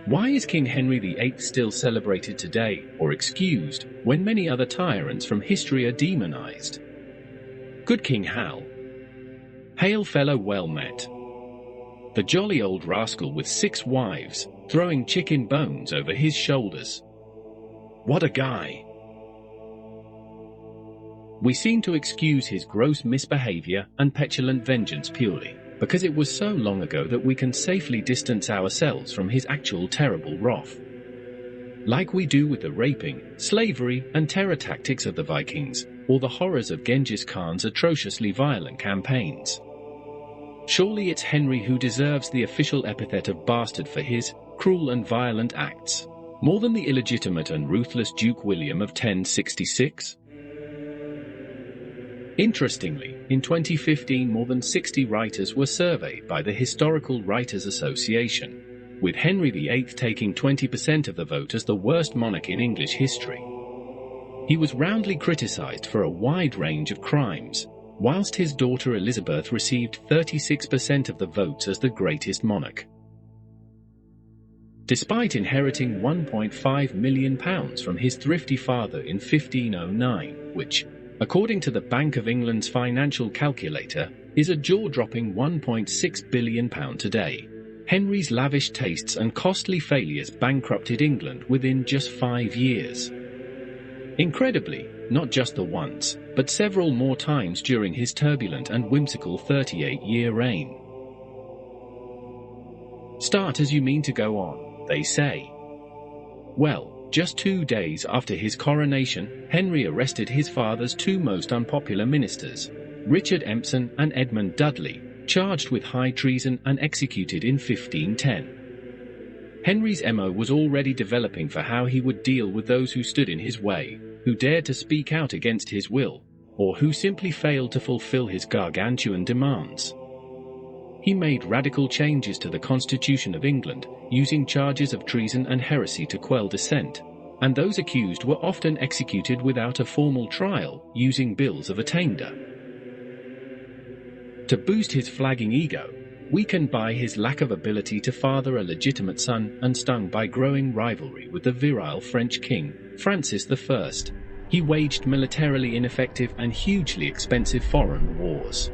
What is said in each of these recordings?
Why is King Henry VIII still celebrated today, or excused, when many other tyrants from history are demonized? Good King Hal. Hail fellow well met. The jolly old rascal with 6 wives, throwing chicken bones over his shoulders. What a guy. We seem to excuse his gross misbehaviour and petulant vengeance purely because it was so long ago that we can safely distance ourselves from his actual terrible wrath. Like we do with the raping, slavery, and terror tactics of the Vikings, or the horrors of Genghis Khan's atrociously violent campaigns. Surely it's Henry who deserves the official epithet of bastard for his cruel and violent acts, more than the illegitimate and ruthless Duke William of 1066. Interestingly, in 2015 more than 60 writers were surveyed by the Historical Writers Association, with Henry VIII taking 20% of the vote as the worst monarch in English history. He was roundly criticised for a wide range of crimes, whilst his daughter Elizabeth received 36% of the votes as the greatest monarch. Despite inheriting £1.5 million from his thrifty father in 1509, which, according to the Bank of England's financial calculator, is a jaw-dropping £1.6 billion today, Henry's lavish tastes and costly failures bankrupted England within just 5 years. Incredibly, not just the once, but several more times during his turbulent and whimsical 38-year reign. Start as you mean to go on, they say. Well, just 2 days after his coronation, Henry arrested his father's 2 most unpopular ministers, Richard Empson and Edmund Dudley, charged with high treason and executed in 1510. Henry's MO was already developing for how he would deal with those who stood in his way, who dared to speak out against his will, or who simply failed to fulfill his gargantuan demands. He made radical changes to the Constitution of England, using charges of treason and heresy to quell dissent, and those accused were often executed without a formal trial, using bills of attainder. To boost his flagging ego, weakened by his lack of ability to father a legitimate son and stung by growing rivalry with the virile French king, Francis I, he waged militarily ineffective and hugely expensive foreign wars.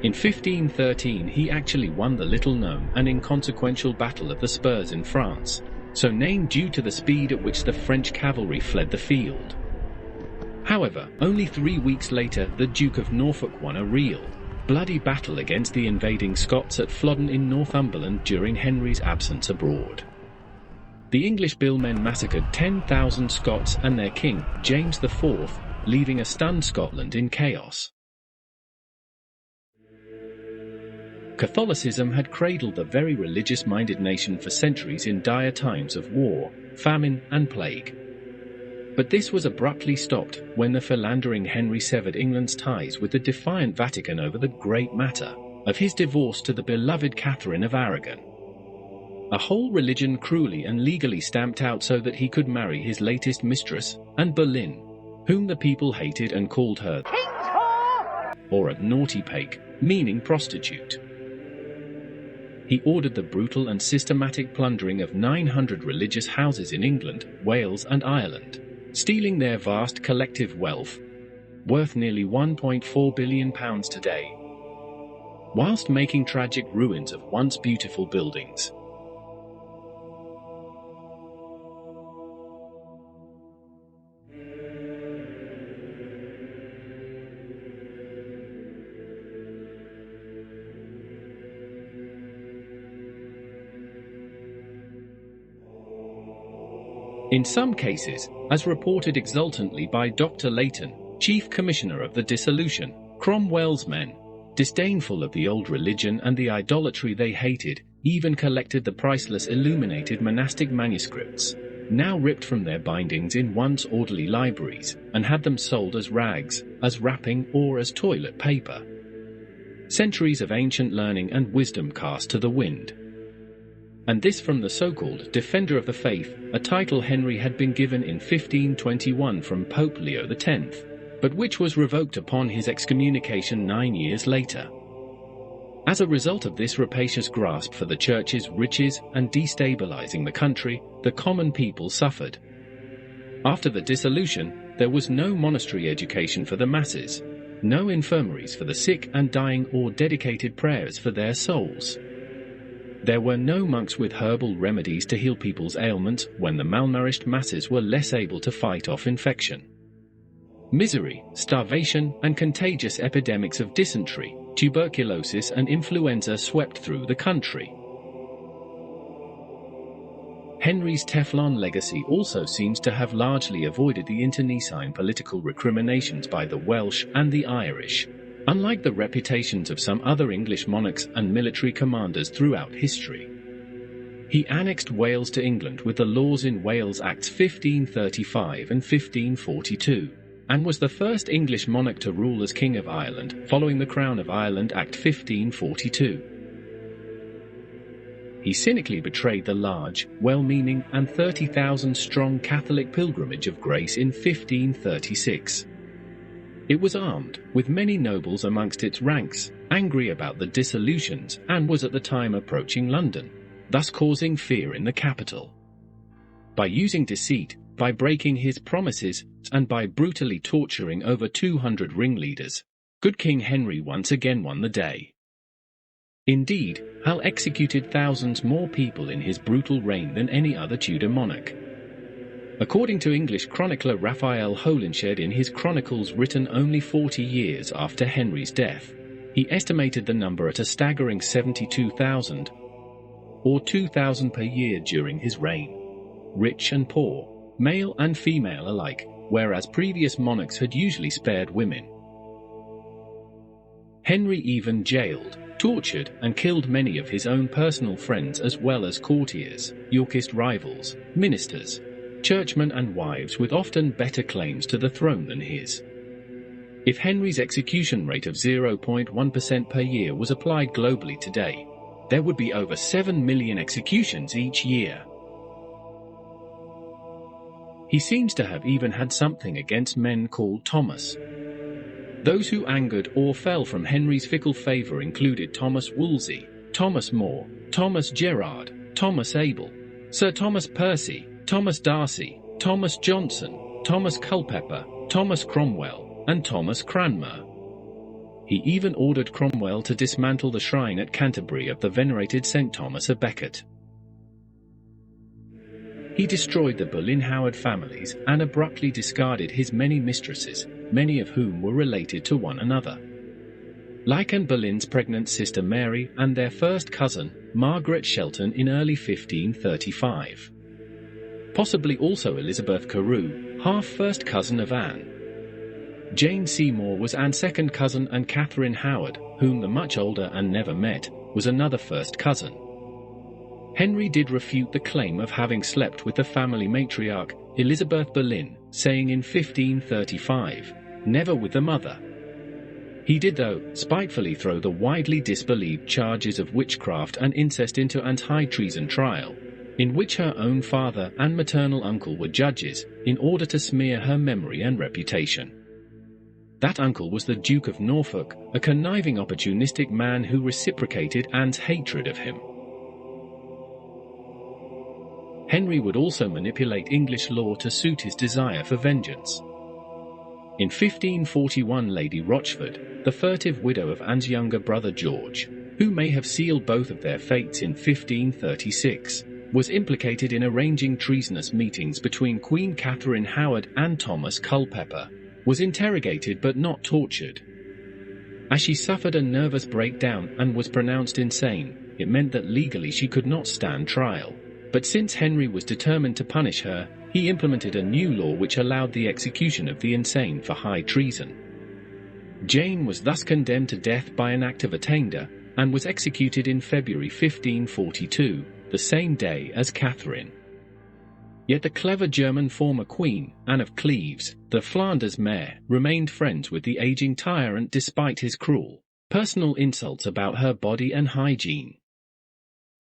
In 1513 he actually won the little-known and inconsequential Battle of the Spurs in France, so named due to the speed at which the French cavalry fled the field. However, only 3 weeks later the Duke of Norfolk won a real, bloody battle against the invading Scots at Flodden in Northumberland during Henry's absence abroad. The English billmen massacred 10,000 Scots and their king, James IV, leaving a stunned Scotland in chaos. Catholicism had cradled the very religious-minded nation for centuries in dire times of war, famine, and plague. But this was abruptly stopped when the philandering Henry severed England's ties with the defiant Vatican over the great matter of his divorce to the beloved Catherine of Aragon. A whole religion cruelly and legally stamped out so that he could marry his latest mistress, Anne Boleyn, whom the people hated and called her King's whore, or a naughty pake, meaning prostitute. He ordered the brutal and systematic plundering of 900 religious houses in England, Wales, and Ireland, stealing their vast collective wealth, worth nearly £1.4 billion today, whilst making tragic ruins of once beautiful buildings. In some cases, as reported exultantly by Dr. Leighton, Chief Commissioner of the Dissolution, Cromwell's men, disdainful of the old religion and the idolatry they hated, even collected the priceless illuminated monastic manuscripts, now ripped from their bindings in once orderly libraries, and had them sold as rags, as wrapping, or as toilet paper. Centuries of ancient learning and wisdom cast to the wind. And this from the so-called Defender of the Faith, a title Henry had been given in 1521 from Pope Leo X, but which was revoked upon his excommunication 9 years later. As a result of this rapacious grasp for the church's riches and destabilizing the country, the common people suffered. After the dissolution, there was no monastery education for the masses, no infirmaries for the sick and dying or dedicated prayers for their souls. There were no monks with herbal remedies to heal people's ailments when the malnourished masses were less able to fight off infection. Misery, starvation, and contagious epidemics of dysentery, tuberculosis, and influenza swept through the country. Henry's Teflon legacy also seems to have largely avoided the internecine political recriminations by the Welsh and the Irish, unlike the reputations of some other English monarchs and military commanders throughout history. He annexed Wales to England with the Laws in Wales Acts 1535 and 1542, and was the first English monarch to rule as King of Ireland following the Crown of Ireland Act 1542. He cynically betrayed the large, well-meaning and 30,000-strong Catholic pilgrimage of grace in 1536. It was armed, with many nobles amongst its ranks, angry about the dissolutions, and was at the time approaching London, thus causing fear in the capital. By using deceit, by breaking his promises, and by brutally torturing over 200 ringleaders, good King Henry once again won the day. Indeed, Hal executed thousands more people in his brutal reign than any other Tudor monarch. According to English chronicler Raphael Holinshed in his chronicles written only 40 years after Henry's death, he estimated the number at a staggering 72,000, or 2,000 per year during his reign, rich and poor, male and female alike, whereas previous monarchs had usually spared women. Henry even jailed, tortured, and killed many of his own personal friends as well as courtiers, Yorkist rivals, ministers, churchmen and wives with often better claims to the throne than his. If Henry's execution rate of 0.1% per year was applied globally today, there would be over 7 million executions each year. He seems to have even had something against men called Thomas. Those who angered or fell from Henry's fickle favour included Thomas Wolsey, Thomas More, Thomas Gerard, Thomas Abel, Sir Thomas Percy, Thomas Darcy, Thomas Johnson, Thomas Culpeper, Thomas Cromwell, and Thomas Cranmer. He even ordered Cromwell to dismantle the shrine at Canterbury of the venerated St. Thomas of Becket. He destroyed the Boleyn-Howard families and abruptly discarded his many mistresses, many of whom were related to one another. Like Anne Boleyn's pregnant sister Mary and their first cousin, Margaret Shelton, in early 1535. Possibly also Elizabeth Carew, half-first cousin of Anne. Jane Seymour was Anne's second cousin, and Catherine Howard, whom the much older and never met, was another first cousin. Henry did refute the claim of having slept with the family matriarch, Elizabeth Boleyn, saying in 1535, "Never with the mother." He did, though, spitefully throw the widely disbelieved charges of witchcraft and incest into Anne's high treason trial, in which her own father and maternal uncle were judges, in order to smear her memory and reputation. That uncle was the Duke of Norfolk, a conniving opportunistic man who reciprocated Anne's hatred of him. Henry would also manipulate English law to suit his desire for vengeance. In 1541, Lady Rochford, the furtive widow of Anne's younger brother George, who may have sealed both of their fates in 1536, was implicated in arranging treasonous meetings between Queen Catherine Howard and Thomas Culpeper, was interrogated but not tortured. As she suffered a nervous breakdown and was pronounced insane, it meant that legally she could not stand trial. But since Henry was determined to punish her, he implemented a new law which allowed the execution of the insane for high treason. Jane was thus condemned to death by an act of attainder, and was executed in February 1542, the same day as Catherine. Yet the clever German former queen, Anne of Cleves, the Flanders mayor, remained friends with the aging tyrant despite his cruel, personal insults about her body and hygiene.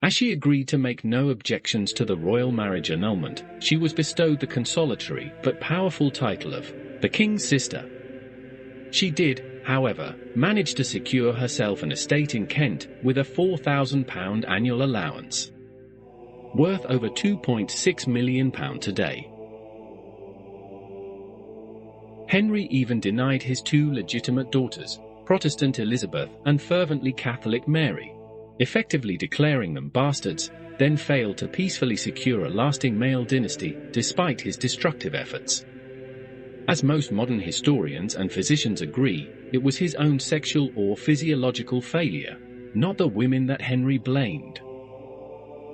As she agreed to make no objections to the royal marriage annulment, she was bestowed the consolatory but powerful title of the King's Sister. She did, however, managed to secure herself an estate in Kent with a £4,000 annual allowance, worth over £2.6 million today. Henry even denied his two legitimate daughters, Protestant Elizabeth and fervently Catholic Mary, effectively declaring them bastards, then failed to peacefully secure a lasting male dynasty despite his destructive efforts. As most modern historians and physicians agree, it was his own sexual or physiological failure, not the women that Henry blamed.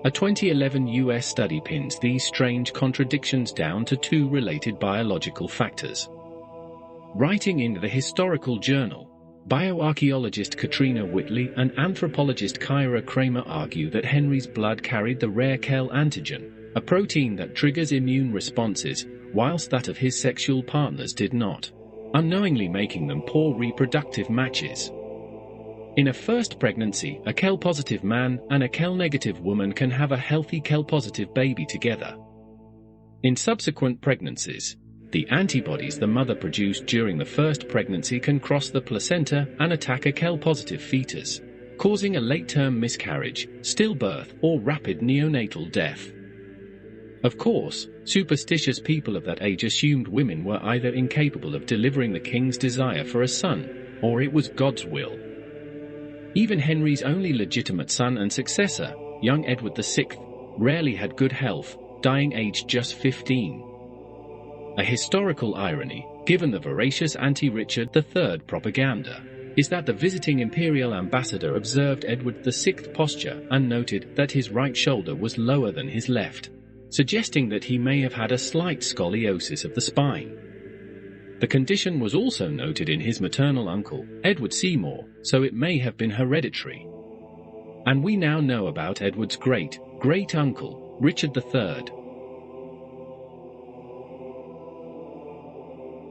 A 2011 US study pins these strange contradictions down to two related biological factors. Writing in the Historical Journal, bioarchaeologist Katrina Whitley and anthropologist Kyra Kramer argue that Henry's blood carried the rare KEL antigen, a protein that triggers immune responses, whilst that of his sexual partners did not, unknowingly making them poor reproductive matches. In a first pregnancy, a KEL-positive man and a KEL-negative woman can have a healthy KEL-positive baby together. In subsequent pregnancies, the antibodies the mother produced during the first pregnancy can cross the placenta and attack a KEL-positive fetus, causing a late-term miscarriage, stillbirth, or rapid neonatal death. Of course, superstitious people of that age assumed women were either incapable of delivering the king's desire for a son, or it was God's will. Even Henry's only legitimate son and successor, young Edward VI, rarely had good health, dying aged just 15. A historical irony, given the voracious anti-Richard III propaganda, is that the visiting imperial ambassador observed Edward VI's posture and noted that his right shoulder was lower than his left, suggesting that he may have had a slight scoliosis of the spine. The condition was also noted in his maternal uncle, Edward Seymour, so it may have been hereditary. And we now know about Edward's great-great-uncle, Richard III.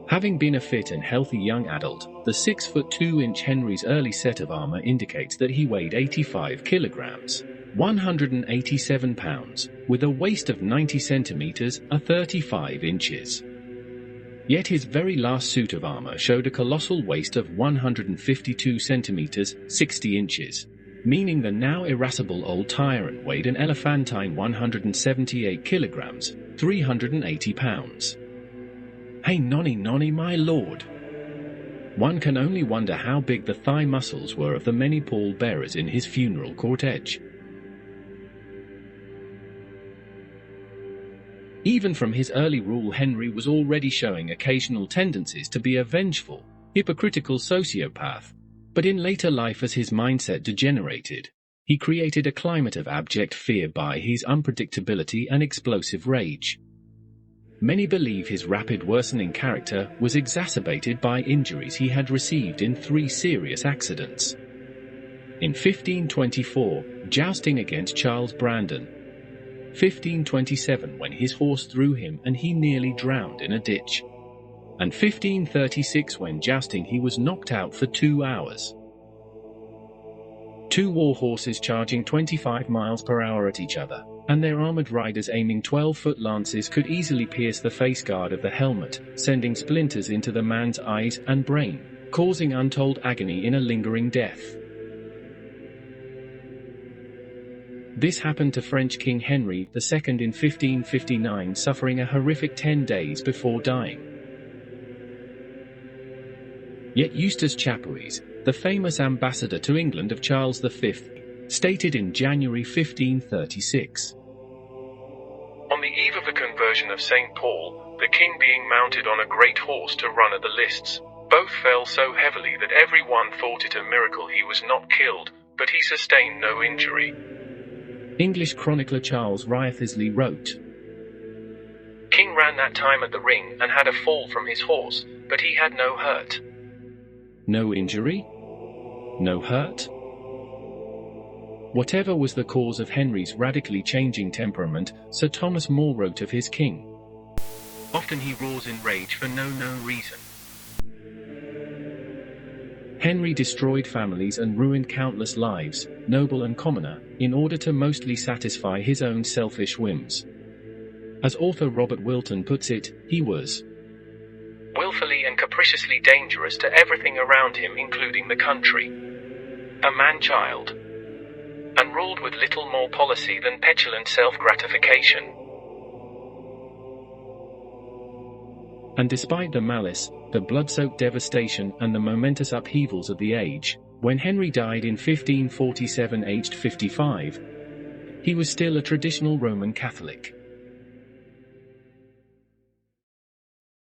Having been a fit and healthy young adult, the 6'2" Henry's early set of armor indicates that he weighed 85 kilograms, 187 pounds, with a waist of 90 centimeters, 35 inches. Yet his very last suit of armor showed a colossal waist of 152 centimeters, 60 inches, meaning the now irascible old tyrant weighed an elephantine 178 kilograms, 380 pounds. Hey nonny my lord! One can only wonder how big the thigh muscles were of the many pallbearers in his funeral cortege. Even from his early rule, Henry was already showing occasional tendencies to be a vengeful, hypocritical sociopath, but in later life as his mindset degenerated, he created a climate of abject fear by his unpredictability and explosive rage. Many believe his rapid worsening character was exacerbated by injuries he had received in 3 serious accidents. In 1524, jousting against Charles Brandon. 1527, when his horse threw him and he nearly drowned in a ditch. And 1536, when jousting he was knocked out for 2 hours. 2 war horses charging 25 miles per hour at each other, and their armored riders aiming 12-foot lances could easily pierce the face guard of the helmet, sending splinters into the man's eyes and brain, causing untold agony in a lingering death. This happened to French King Henry II in 1559, suffering a horrific 10 days before dying. Yet Eustace Chapuis, the famous ambassador to England of Charles V, stated in January 1536, "On the eve of the conversion of St. Paul, the king being mounted on a great horse to run at the lists, both fell so heavily that every one thought it a miracle he was not killed, but he sustained no injury." English chronicler Charles Wriothesley wrote, "King ran that time at the ring and had a fall from his horse, but he had no hurt." No injury? No hurt? Whatever was the cause of Henry's radically changing temperament, Sir Thomas More wrote of his king, "Often he roars in rage for no known reason." Henry destroyed families and ruined countless lives, noble and commoner, in order to mostly satisfy his own selfish whims. As author Robert Wilton puts it, he was willfully and capriciously dangerous to everything around him, including the country. A man-child, and ruled with little more policy than petulant self-gratification. And despite the malice, the blood-soaked devastation, and the momentous upheavals of the age, when Henry died in 1547 aged 55, he was still a traditional Roman Catholic.